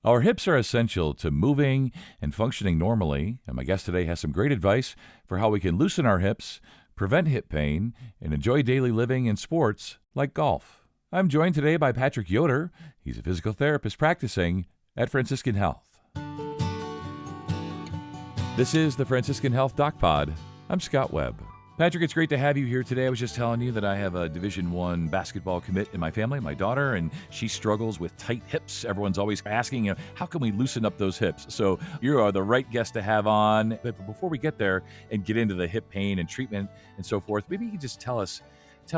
Our hips are essential to moving and functioning normally, and my guest today has some great advice for how we can loosen our hips, prevent hip pain, and enjoy daily living and sports like golf. I'm joined today by Patrick Yoder. He's a physical therapist practicing at Franciscan Health. This is the Franciscan Health Doc Pod. I'm Scott Webb. Patrick, it's great to have you here today. I was just telling you that I have a Division I basketball commit in my family, my daughter, and she struggles with tight hips. Everyone's always asking, how can we loosen up those hips? So you are the right guest to have on. But before we get there and get into the hip pain and treatment and so forth, maybe you can just tell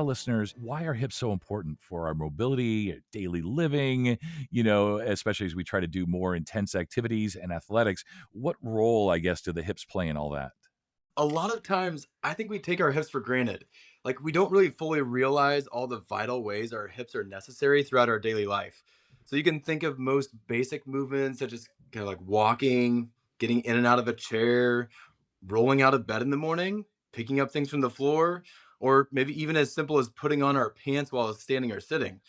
listeners, why are hips so important for our mobility, daily living, especially as we try to do more intense activities and athletics. What role, I guess, do the hips play in all that? A lot of times, I think we take our hips for granted. Like, we don't really fully realize all the vital ways our hips are necessary throughout our daily life. So you can think of most basic movements, such as kind of like walking, getting in and out of a chair, rolling out of bed in the morning, picking up things from the floor, or maybe even as simple as putting on our pants while standing or sitting.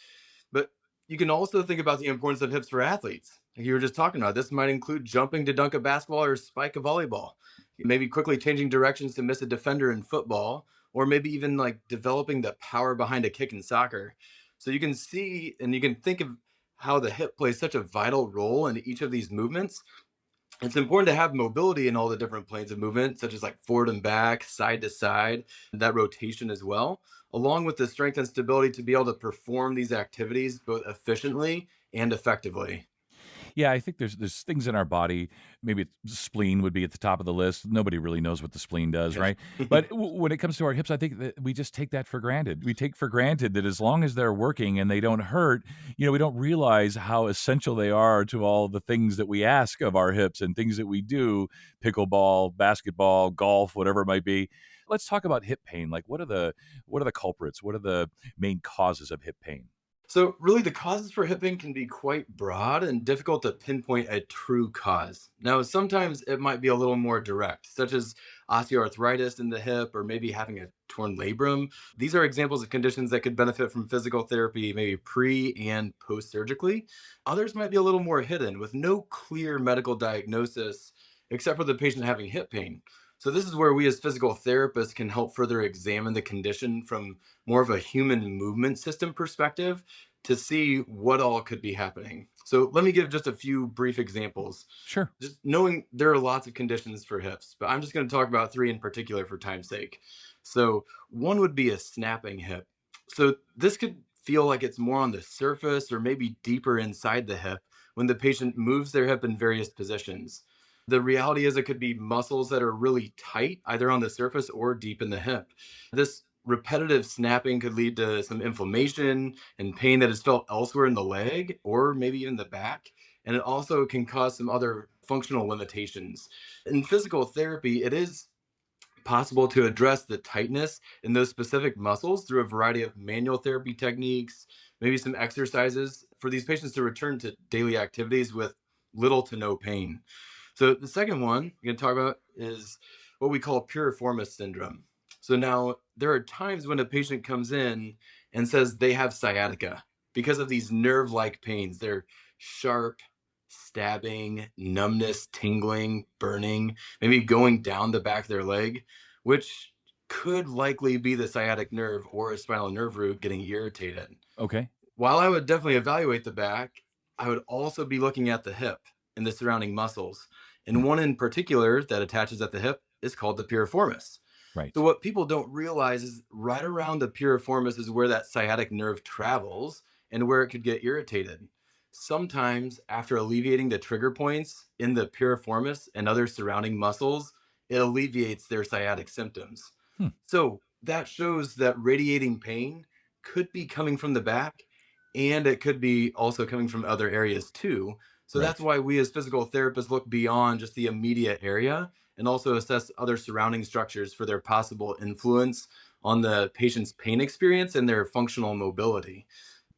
But you can also think about the importance of hips for athletes. Like you were just talking about, this might include jumping to dunk a basketball or spike a volleyball, maybe quickly changing directions to miss a defender in football, or maybe even like developing the power behind a kick in soccer. So you can see and you can think of how the hip plays such a vital role in each of these movements. It's important to have mobility in all the different planes of movement, such as like forward and back, side to side, that rotation as well, along with the strength and stability to be able to perform these activities both efficiently and effectively. Yeah, I think there's things in our body. Maybe spleen would be at the top of the list. Nobody really knows what the spleen does, Yes. right? But when it comes to our hips, I think that we just take that for granted. We take for granted that as long as they're working and they don't hurt, we don't realize how essential they are to all the things that we ask of our hips and things that we do, pickleball, basketball, golf, whatever it might be. Let's talk about hip pain. Like what are the culprits? What are the main causes of hip pain? So, really, the causes for hip pain can be quite broad and difficult to pinpoint a true cause. Now, sometimes it might be a little more direct, such as osteoarthritis in the hip or maybe having a torn labrum. These are examples of conditions that could benefit from physical therapy, maybe pre and post surgically. Others might be a little more hidden with no clear medical diagnosis, except for the patient having hip pain. So, this is where we as physical therapists can help further examine the condition from more of a human movement system perspective to see what all could be happening. So let me give just a few brief examples. Sure. Just knowing there are lots of conditions for hips, but I'm just going to talk about three in particular for time's sake. So one would be a snapping hip. So this could feel like it's more on the surface or maybe deeper inside the hip when the patient moves their hip in various positions. The reality is it could be muscles that are really tight, either on the surface or deep in the hip. This repetitive snapping could lead to some inflammation and pain that is felt elsewhere in the leg or maybe even the back. And it also can cause some other functional limitations. In physical therapy, it is possible to address the tightness in those specific muscles through a variety of manual therapy techniques, maybe some exercises for these patients to return to daily activities with little to no pain. So the second one we're going to talk about is what we call piriformis syndrome. So now there are times when a patient comes in and says they have sciatica because of these nerve-like pains. They're sharp, stabbing, numbness, tingling, burning, maybe going down the back of their leg, which could likely be the sciatic nerve or a spinal nerve root getting irritated. Okay. While I would definitely evaluate the back, I would also be looking at the hip and the surrounding muscles. And one in particular that attaches at the hip is called the piriformis. So Right. what people don't realize is right around the piriformis is where that sciatic nerve travels and where it could get irritated. Sometimes after alleviating the trigger points in the piriformis and other surrounding muscles, it alleviates their sciatic symptoms. Hmm. So that shows that radiating pain could be coming from the back and it could be also coming from other areas too. So that's Right. why we as physical therapists look beyond just the immediate area and also assess other surrounding structures for their possible influence on the patient's pain experience and their functional mobility.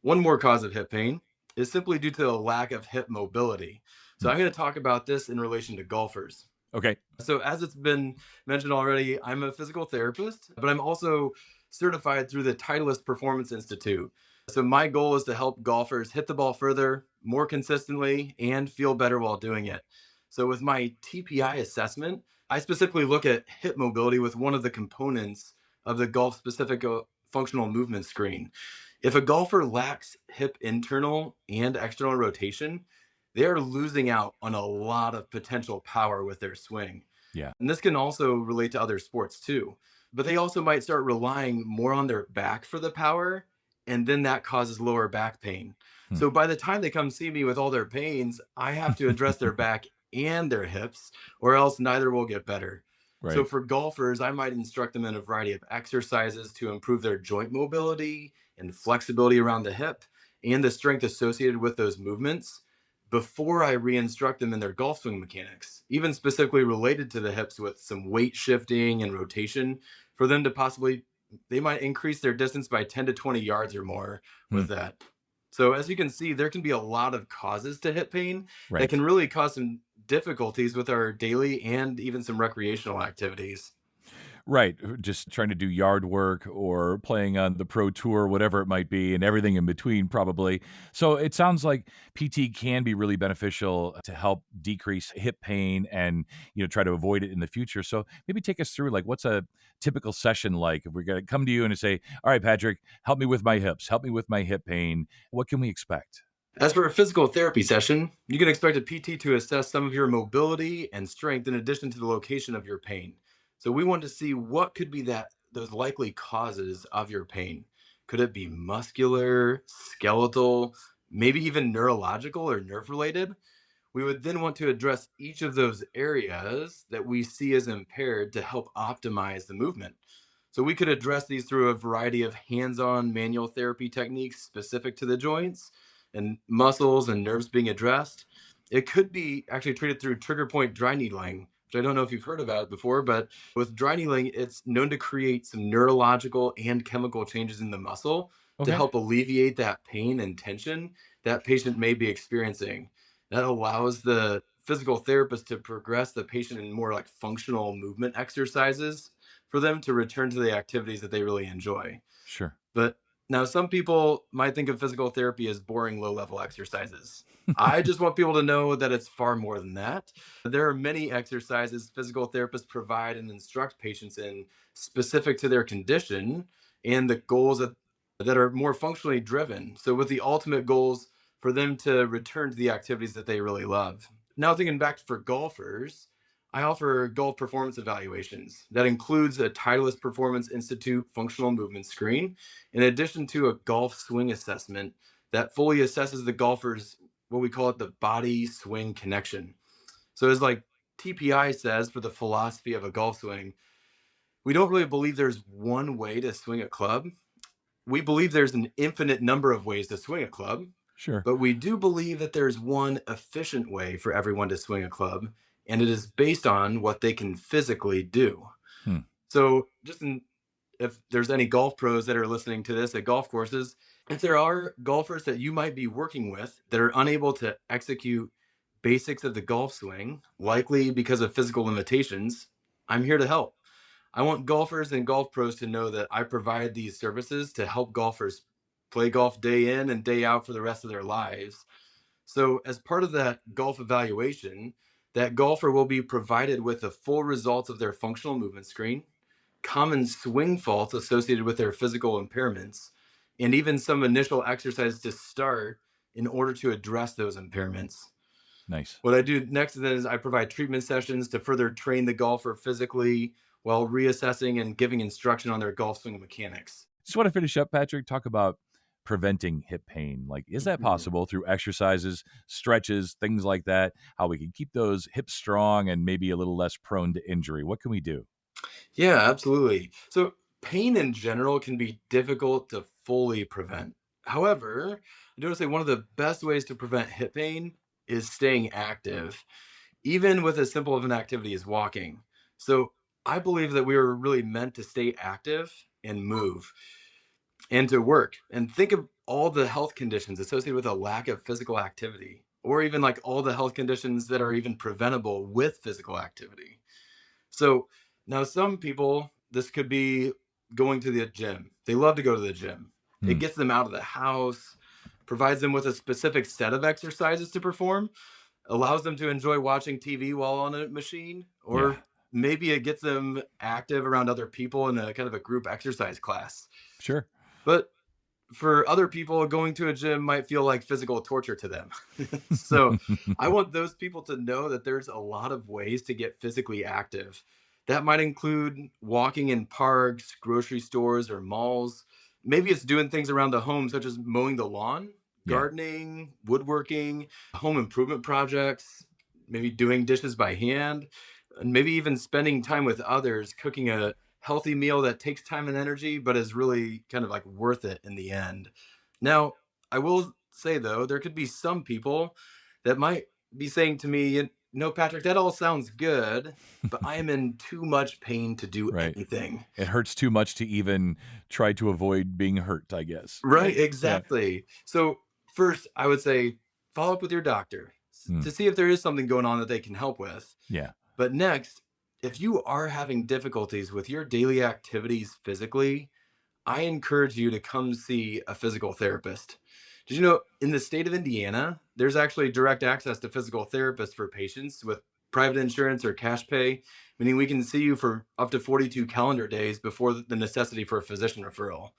One more cause of hip pain is simply due to a lack of hip mobility. So Hmm. I'm going to talk about this in relation to golfers. Okay. So, as it's been mentioned already, I'm a physical therapist, but I'm also certified through the Titleist Performance Institute. So my goal is to help golfers hit the ball further, more consistently, and feel better while doing it. So with my TPI assessment, I specifically look at hip mobility with one of the components of the golf specific functional movement screen. If a golfer lacks hip internal and external rotation, they are losing out on a lot of potential power with their swing. Yeah. And this can also relate to other sports too. But they also might start relying more on their back for the power, and then that causes lower back pain. Hmm. So by the time they come see me with all their pains, I have to address their back and their hips, or else neither will get better. So Right. for golfers, I might instruct them in a variety of exercises to improve their joint mobility and flexibility around the hip and the strength associated with those movements before I re-instruct them in their golf swing mechanics, even specifically related to the hips with some weight shifting and rotation for them to possibly, they might increase their distance by 10 to 20 yards or more Hmm. with that. So as you can see, there can be a lot of causes to hip pain that Right. can really cause some difficulties with our daily and even some recreational activities. Right. Just trying to do yard work or playing on the pro tour, whatever it might be, and everything in between, probably. So it sounds like PT can be really beneficial to help decrease hip pain and, try to avoid it in the future. So maybe take us through, like, what's a typical session like? If we're going to come to you and say, all right, Patrick, help me with my hips, help me with my hip pain, what can we expect? As for a physical therapy session, you can expect a PT to assess some of your mobility and strength in addition to the location of your pain. So we want to see what could be that those likely causes of your pain. Could it be muscular, skeletal, maybe even neurological or nerve related? We would then want to address each of those areas that we see as impaired to help optimize the movement. So we could address these through a variety of hands-on manual therapy techniques specific to the joints and muscles and nerves being addressed. It could be actually treated through trigger point dry needling, which I don't know if you've heard about it before, but with dry needling, it's known to create some neurological and chemical changes in the muscle to Okay. help alleviate that pain and tension that patient may be experiencing. That allows the physical therapist to progress the patient in more like functional movement exercises for them to return to the activities that they really enjoy. Sure. But now some people might think of physical therapy as boring low level exercises. I just want people to know that it's far more than that. There are many exercises physical therapists provide and instruct patients in specific to their condition and the goals that are more functionally driven. So, with the ultimate goals for them to return to the activities that they really love. Now, thinking back for golfers, I offer golf performance evaluations. That includes a Titleist Performance Institute functional movement screen, in addition to a golf swing assessment that fully assesses the golfer's, what we call it, the body swing connection. So, as like TPI says for the philosophy of a golf swing, we don't really believe there's one way to swing a club. We believe there's an infinite number of ways to swing a club, Sure. but we do believe that there's one efficient way for everyone to swing a club, and it is based on what they can physically do. Hmm. So, if there's any golf pros that are listening to this at golf courses, if there are golfers that you might be working with that are unable to execute basics of the golf swing, likely because of physical limitations, I'm here to help. I want golfers and golf pros to know that I provide these services to help golfers play golf day in and day out for the rest of their lives. So, as part of that golf evaluation, that golfer will be provided with the full results of their functional movement screen, common swing faults associated with their physical impairments, and even some initial exercises to start in order to address those impairments. Nice. What I do next then is I provide treatment sessions to further train the golfer physically while reassessing and giving instruction on their golf swing mechanics. Just want to finish up, Patrick, talk about preventing hip pain. Like, is that Mhm. possible through exercises, stretches, things like that? How we can keep those hips strong and maybe a little less prone to injury? What can we do? Yeah, absolutely. So, pain in general can be difficult to fully prevent. However, I do want to say one of the best ways to prevent hip pain is staying active, even with as simple of an activity as walking. So, I believe that we are really meant to stay active and move and to work. And think of all the health conditions associated with a lack of physical activity, or even like all the health conditions that are even preventable with physical activity. So now some people, this could be going to the gym. They love to go to the gym. It Hmm. gets them out of the house, provides them with a specific set of exercises to perform, allows them to enjoy watching TV while on a machine, Yeah, or maybe it gets them active around other people in a kind of a group exercise class. sure. But for other people, going to a gym might feel like physical torture to them. So I want those people to know that there's a lot of ways to get physically active. That might include walking in parks, grocery stores, or malls. Maybe it's doing things around the home, such as mowing the lawn, Yeah, gardening, woodworking, home improvement projects, maybe doing dishes by hand, and maybe even spending time with others, cooking a healthy meal that takes time and energy, but is really kind of like worth it in the end. Now, I will say though, there could be some people that might be saying to me, no, Patrick, that all sounds good, but I am in too much pain to do right. anything. It hurts too much to even try to avoid being hurt, I guess. Right, Yeah. exactly. So, first, I would say follow up with your doctor Hmm. to see if there is something going on that they can help with. Yeah. But next, if you are having difficulties with your daily activities physically, I encourage you to come see a physical therapist. Did you know in the state of Indiana, there's actually direct access to physical therapists for patients with private insurance or cash pay, meaning we can see you for up to 42 calendar days before the necessity for a physician referral.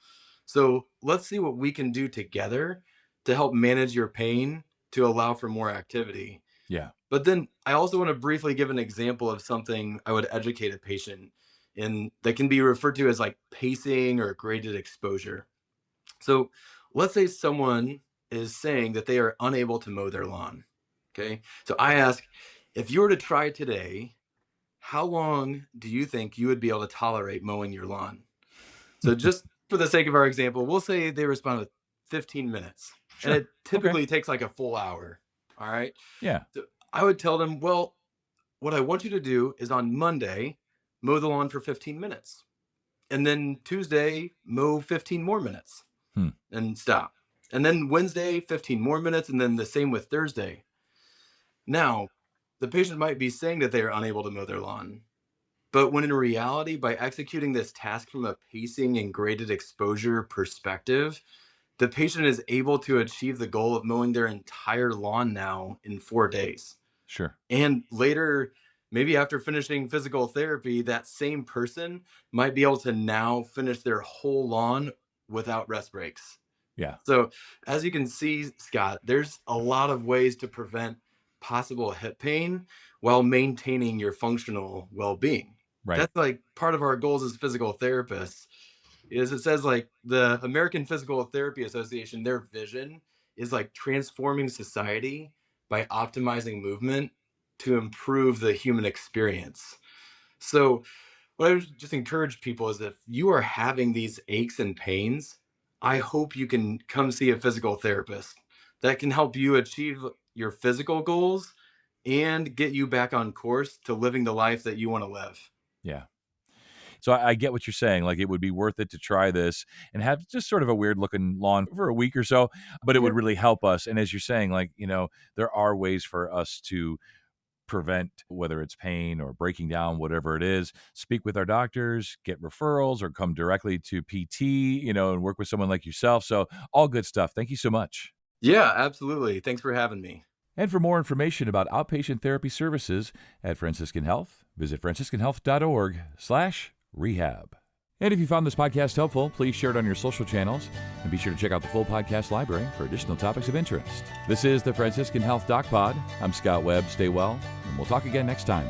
So let's see what we can do together to help manage your pain to allow for more activity. Yeah. But then I also want to briefly give an example of something I would educate a patient in that can be referred to as like pacing or graded exposure. So let's say someone is saying that they are unable to mow their lawn. Okay. So I ask, if you were to try today, how long do you think you would be able to tolerate mowing your lawn? So just for the sake of our example, we'll say they respond with 15 minutes, and Sure. it Okay. typically takes like a full hour. All right. Yeah. So I would tell them, well, what I want you to do is on Monday, mow the lawn for 15 minutes. And then Tuesday, mow 15 more minutes Hmm. and stop. And then Wednesday, 15 more minutes. And then the same with Thursday. Now, the patient might be saying that they are unable to mow their lawn. But when in reality, by executing this task from a pacing and graded exposure perspective, the patient is able to achieve the goal of mowing their entire lawn now in 4 days. Sure. And later, maybe after finishing physical therapy, that same person might be able to now finish their whole lawn without rest breaks. Yeah. So, as you can see, Scott, there's a lot of ways to prevent possible hip pain while maintaining your functional well-being. Right. That's like part of our goals as physical therapists. Is it says like the American Physical Therapy Association, their vision is like transforming society by optimizing movement to improve the human experience. So, what I would just encourage people is if you are having these aches and pains, I hope you can come see a physical therapist that can help you achieve your physical goals and get you back on course to living the life that you want to live. Yeah. So I get what you're saying. Like it would be worth it to try this and have just sort of a weird looking lawn for a week or so, but it would Yep. really help us. And as you're saying, like, there are ways for us to prevent whether it's pain or breaking down, whatever it is. Speak with our doctors, get referrals, or come directly to PT, and work with someone like yourself. So all good stuff. Thank you so much. Yeah, absolutely. Thanks for having me. And for more information about outpatient therapy services at Franciscan Health, visit franciscanhealth.org/rehab. And if you found this podcast helpful, please share it on your social channels and be sure to check out the full podcast library for additional topics of interest. This is the Franciscan Health Doc Pod. I'm Scott Webb. Stay well, and we'll talk again next time.